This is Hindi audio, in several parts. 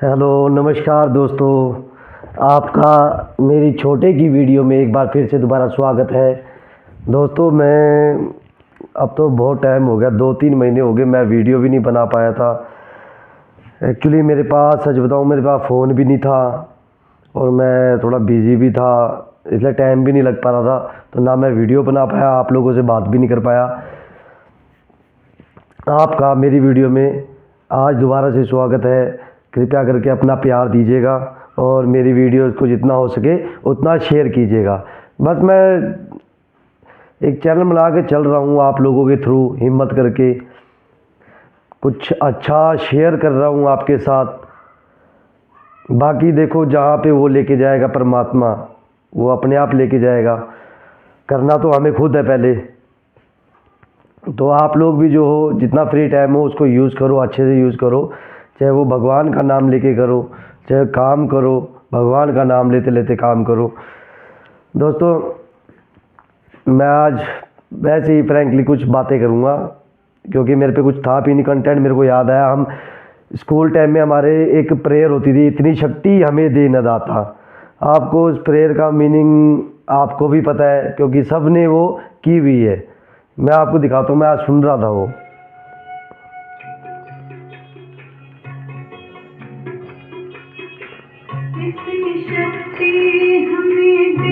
हेलो नमस्कार दोस्तों। आपका मेरी छोटे की वीडियो में एक बार फिर से दोबारा स्वागत है। दोस्तों मैं अब तो बहुत टाइम हो गया, 2-3 महीने हो गए मैं वीडियो भी नहीं बना पाया था। एक्चुअली मेरे पास सच बताऊं मेरे पास फ़ोन भी नहीं था और मैं थोड़ा बिज़ी भी था, इसलिए टाइम भी नहीं लग पा रहा था। तो ना मैं वीडियो बना पाया, आप लोगों से बात भी नहीं कर पाया। आपका मेरी वीडियो में आज दोबारा से स्वागत है। कृपया करके अपना प्यार दीजिएगा और मेरी वीडियोज़ को जितना हो सके उतना शेयर कीजिएगा। बस मैं एक चैनल बना के चल रहा हूँ, आप लोगों के थ्रू हिम्मत करके कुछ अच्छा शेयर कर रहा हूँ आपके साथ। बाकी देखो जहाँ पे वो लेके जाएगा परमात्मा, वो अपने आप लेके जाएगा। करना तो हमें खुद है पहले। तो आप लोग भी जो हो जितना फ्री टाइम हो उसको यूज़ करो, अच्छे से यूज़ करो। चाहे वो भगवान का नाम लेके करो, चाहे काम करो, भगवान का नाम लेते लेते काम करो। दोस्तों मैं आज वैसे ही फ्रैंकली कुछ बातें करूँगा क्योंकि मेरे पे कुछ था भी नहीं कंटेंट। मेरे को याद आया, हम स्कूल टाइम में हमारे एक प्रेयर होती थी, इतनी शक्ति हमें दे न दाता। आपको उस प्रेयर का मीनिंग आपको भी पता है क्योंकि सब ने वो की हुई है। मैं आपको दिखाता हूँ, मैं आज सुन रहा था वो।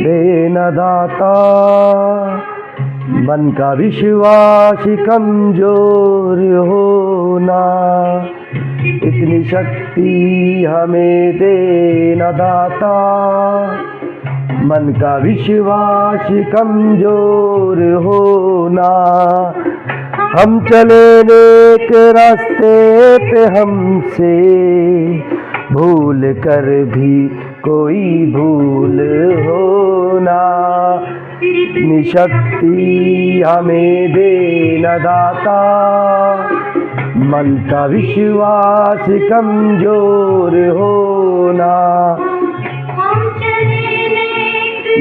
देना दाता मन का विश्वास कमजोर होना, इतनी शक्ति हमें देना दाता मन का विश्वास कमजोर होना। हम चले नेक रास्ते पे हमसे भूल कर भी कोई भूल होना, इतनी शक्ति हमें देना दाता मन का विश्वास कमजोर होना।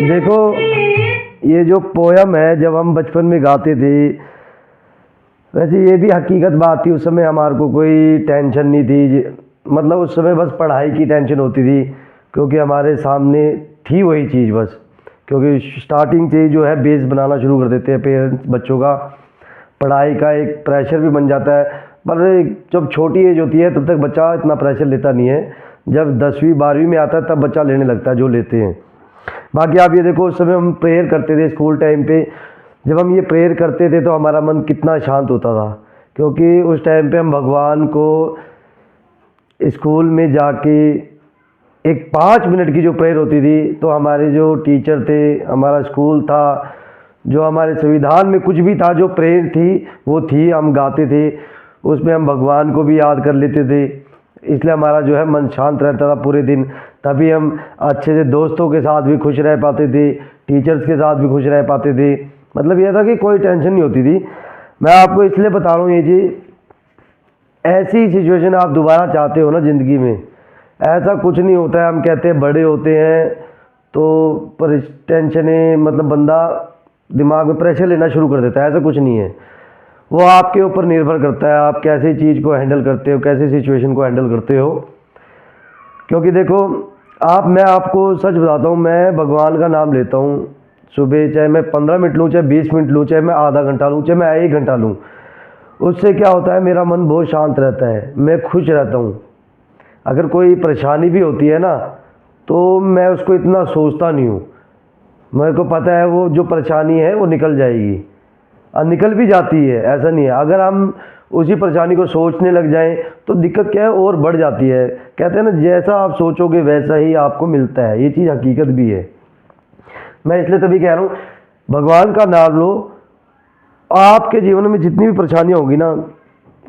देखो ये जो पोयम है जब हम बचपन में गाते थे, वैसे ये भी हकीकत बात थी। उस समय हमारे को कोई टेंशन नहीं थी, मतलब उस समय बस पढ़ाई की टेंशन होती थी क्योंकि हमारे सामने थी वही चीज़ बस। क्योंकि स्टार्टिंग से जो है बेस बनाना शुरू कर देते हैं पेरेंट्स बच्चों का, पढ़ाई का एक प्रेशर भी बन जाता है। पर जब छोटी एज होती है तब तक बच्चा इतना प्रेशर लेता नहीं है, जब 10वीं 12वीं में आता है तब बच्चा लेने लगता है जो लेते हैं। बाकी आप ये देखो उस समय हम प्रेयर करते थे स्कूल टाइम पे। जब हम ये प्रेयर करते थे तो हमारा मन कितना शांत होता था क्योंकि उस टाइम पे हम भगवान को स्कूल में जाके एक 5 मिनट की जो प्रेयर होती थी तो हमारे जो टीचर थे, हमारा स्कूल था, जो हमारे संविधान में कुछ भी था, जो प्रेयर थी वो थी, हम गाते थे उसमें, हम भगवान को भी याद कर लेते थे। इसलिए हमारा जो है मन शांत रहता था पूरे दिन। तभी हम अच्छे से दोस्तों के साथ भी खुश रह पाते थे, टीचर्स के साथ भी खुश रह पाते थे। मतलब यह था कि कोई टेंशन नहीं होती थी। मैं आपको इसलिए बता रहा हूँ ये जी, ऐसी सिचुएशन आप दोबारा चाहते हो ना ज़िंदगी में, ऐसा कुछ नहीं होता है। हम कहते हैं बड़े होते हैं तो पर टेंशनें, मतलब बंदा दिमाग में प्रेशर लेना शुरू कर देता है। ऐसा कुछ नहीं है, वो आपके ऊपर निर्भर करता है आप कैसे चीज़ को हैंडल करते हो, कैसे सिचुएशन को हैंडल करते हो। क्योंकि देखो मैं आपको सच बताता हूँ, मैं भगवान का नाम लेता हूँ सुबह, चाहे मैं 15 मिनट लूँ, चाहे 20 मिनट लूँ, चाहे मैं आधा घंटा लूँ, चाहे मैं 1 घंटा लूँ। उससे क्या होता है, मेरा मन बहुत शांत रहता है, मैं खुश रहता हूँ। अगर कोई परेशानी भी होती है ना तो मैं उसको इतना सोचता नहीं हूँ। मेरे को पता है वो जो परेशानी है वो निकल जाएगी, और निकल भी जाती है, ऐसा नहीं है। अगर हम उसी परेशानी को सोचने लग जाएं तो दिक्कत क्या है और बढ़ जाती है। कहते हैं ना, जैसा आप सोचोगे वैसा ही आपको मिलता है, ये चीज़ हकीकत भी है। मैं इसलिए तभी कह रहा हूँ भगवान का नाम लो, आपके जीवन में जितनी भी परेशानियाँ होगी ना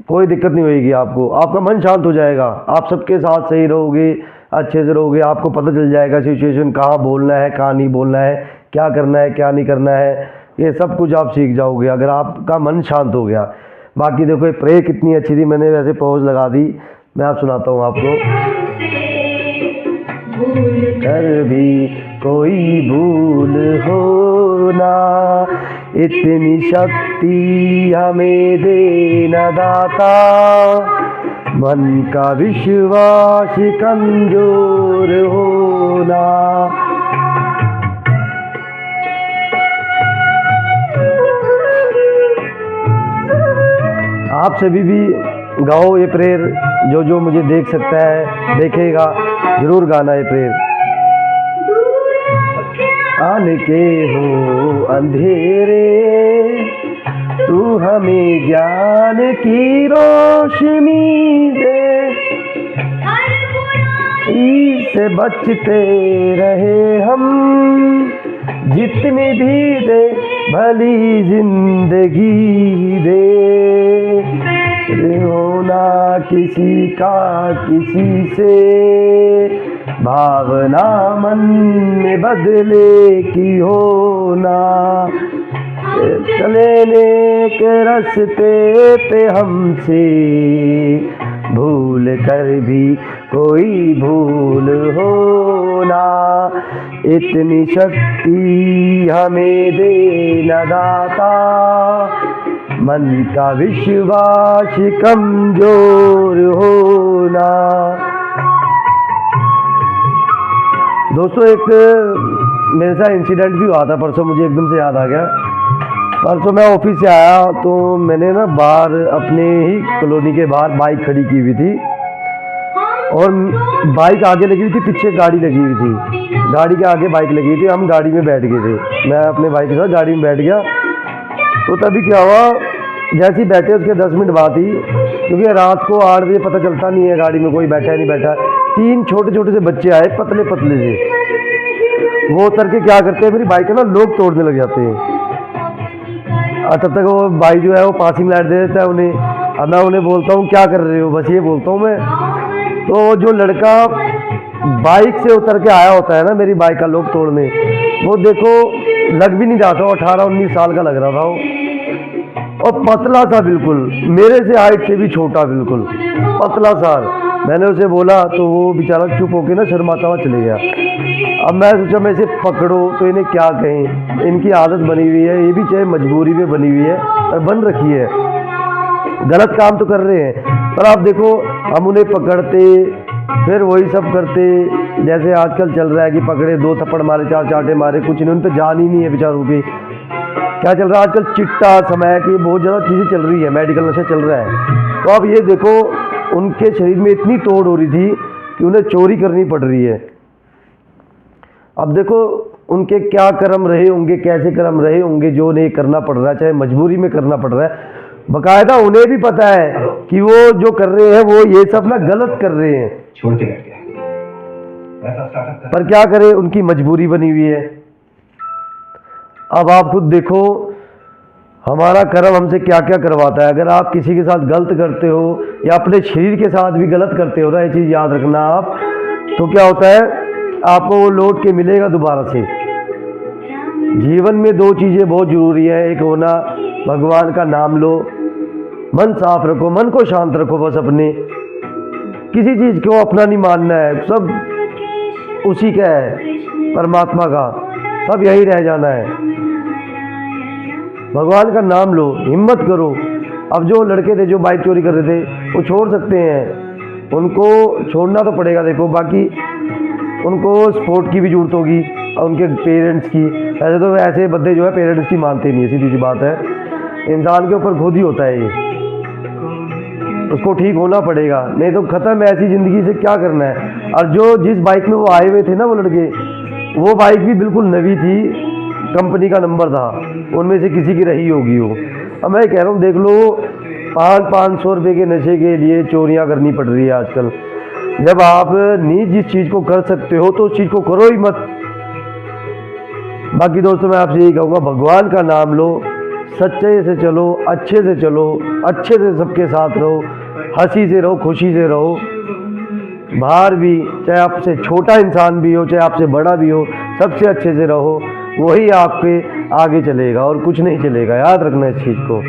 कोई दिक्कत नहीं होगी आपको, आपका मन शांत हो जाएगा, आप सबके साथ सही रहोगे, अच्छे से रहोगे। आपको पता चल जाएगा सिचुएशन कहाँ बोलना है, कहाँ नहीं बोलना है, क्या करना है, क्या नहीं करना है, ये सब कुछ आप सीख जाओगे अगर आपका मन शांत हो गया। बाकी देखो ये प्रे कितनी अच्छी थी, मैंने वैसे पॉज लगा दी, मैं आप सुनाता हूँ आपको। कर भी कोई भूल हो ना, इतनी शक्ति हमें देना दाता मन का विश्वास कमजोर होना। आप सभी भी गाओ ये प्रेयर, जो मुझे देख सकता है देखेगा, जरूर गाना ये प्रेयर। आने के हो अंधेरे, तू हमें ज्ञान की रोशनी दे, इससे बचते रहे हम, जितनी भी दे भली जिंदगी दे। होना किसी का किसी से, भावना मन में बदले की होना। चले नेक रास्ते पे हमसे, भूल कर भी कोई भूल होना। इतनी शक्ति हमें देना दाता, मन का विश्वास कमजोर होना। दोस्तों एक मेरे साथ इंसिडेंट भी हुआ था परसों, मुझे एकदम से याद आ गया। परसों मैं ऑफिस से आया तो मैंने ना बाहर अपने ही कॉलोनी के बाहर बाइक खड़ी की हुई थी, और बाइक आगे लगी हुई थी, पीछे गाड़ी लगी हुई थी। गाड़ी के आगे बाइक लगी हुई थी, हम गाड़ी में बैठ गए थे। मैं अपने भाई के साथ गाड़ी में बैठ गया। तो तभी क्या हुआ, जैसे ही बैठे उसके 10 मिनट बाद ही, क्योंकि रात को 8 बजे पता चलता नहीं है गाड़ी में कोई बैठा है नहीं बैठा, 3 छोटे छोटे से बच्चे आए पतले पतले से। वो उतर के क्या करते हैं, मेरी बाइक का ना लोग तोड़ने लग जाते हैं। और तब तक वो भाई जो है वो पासिंग लाइट दे देता है उन्हें। अब मैं उन्हें बोलता हूँ क्या कर रहे हो, बस ये बोलता हूँ मैं। तो जो लड़का बाइक से उतर के आया होता है ना मेरी बाइक का लोग तोड़ने, वो देखो लग भी नहीं रहा था, 18-19 साल का लग रहा था वो, और पतला सा बिल्कुल, मेरे से हाइट से भी छोटा, बिल्कुल पतला सा। मैंने उसे बोला तो वो बेचारा चुप होके ना शर्माता हुआ चले गया। अब मैं सोचा मैं इसे पकड़ो तो इन्हें क्या कहें, इनकी आदत बनी हुई है, ये भी चाहे मजबूरी में बनी हुई है और बन रखी है, गलत काम तो कर रहे हैं। पर आप देखो हम उन्हें पकड़ते फिर वही सब करते, जैसे आजकल चल रहा है कि पकड़े 2 थप्पड़ मारे 4 चांटे मारे, कुछ नहीं, उन पर जान ही नहीं है बेचारों की। क्या चल रहा है आजकल, चिट्टा समय की बहुत ज़्यादा चीज़ें चल रही है, मेडिकल नशा चल रहा है। तो अब ये देखो उनके शरीर में इतनी तोड़ हो रही थी कि उन्हें चोरी करनी पड़ रही है। अब देखो उनके क्या कर्म रहे होंगे, कैसे कर्म रहे होंगे जो उन्हें करना पड़ रहा है, चाहे मजबूरी में करना पड़ रहा है। बकायदा उन्हें भी पता है कि वो जो कर रहे हैं वो ये सब ना गलत कर रहे हैं, छोड़ के बैठ गया। पर क्या करें, उनकी मजबूरी बनी हुई है। अब आप खुद देखो हमारा कर्म हमसे क्या क्या करवाता है। अगर आप किसी के साथ गलत करते हो या अपने शरीर के साथ भी गलत करते हो ना, ये चीज़ याद रखना आप, तो क्या होता है आपको वो लौट के मिलेगा दोबारा से। जीवन में 2 चीज़ें बहुत ज़रूरी है, एक होना भगवान का नाम लो, मन साफ रखो, मन को शांत रखो, बस अपने किसी चीज़ को अपना नहीं मानना है, सब उसी का है, परमात्मा का, सब यही रह जाना है। भगवान का नाम लो, हिम्मत करो। अब जो लड़के थे जो बाइक चोरी कर रहे थे वो छोड़ सकते हैं, उनको छोड़ना तो पड़ेगा। देखो बाकी उनको सपोर्ट की भी जरूरत होगी और उनके पेरेंट्स की। ऐसे तो ऐसे बंदे जो है पेरेंट्स की मानते नहीं है, सीधी सी बात है। इंसान के ऊपर खुद ही होता है ये, उसको ठीक होना पड़ेगा, नहीं तो ख़त्म है। ऐसी ज़िंदगी से क्या करना है। और जो जिस बाइक में वो आए हुए थे ना वो लड़के, वो बाइक भी बिल्कुल नवी थी, कंपनी का नंबर था, उनमें से किसी की रही होगी वो। अब मैं कह रहा हूँ देख लो 500-500 रुपये के नशे के लिए चोरियाँ करनी पड़ रही है आजकल। जब आप नहीं जिस चीज़ को कर सकते हो तो उस चीज़ को करो ही मत। बाकी दोस्तों मैं आपसे यही कहूँगा, भगवान का नाम लो, सच्चे से चलो, अच्छे से चलो, अच्छे से सबके साथ रहो, हंसी से रहो, खुशी से रहो। बाहर भी चाहे आपसे छोटा इंसान भी हो चाहे आपसे बड़ा भी हो, सबसे अच्छे से रहो, वही आपके आगे चलेगा और कुछ नहीं चलेगा। याद रखना इस चीज़ को।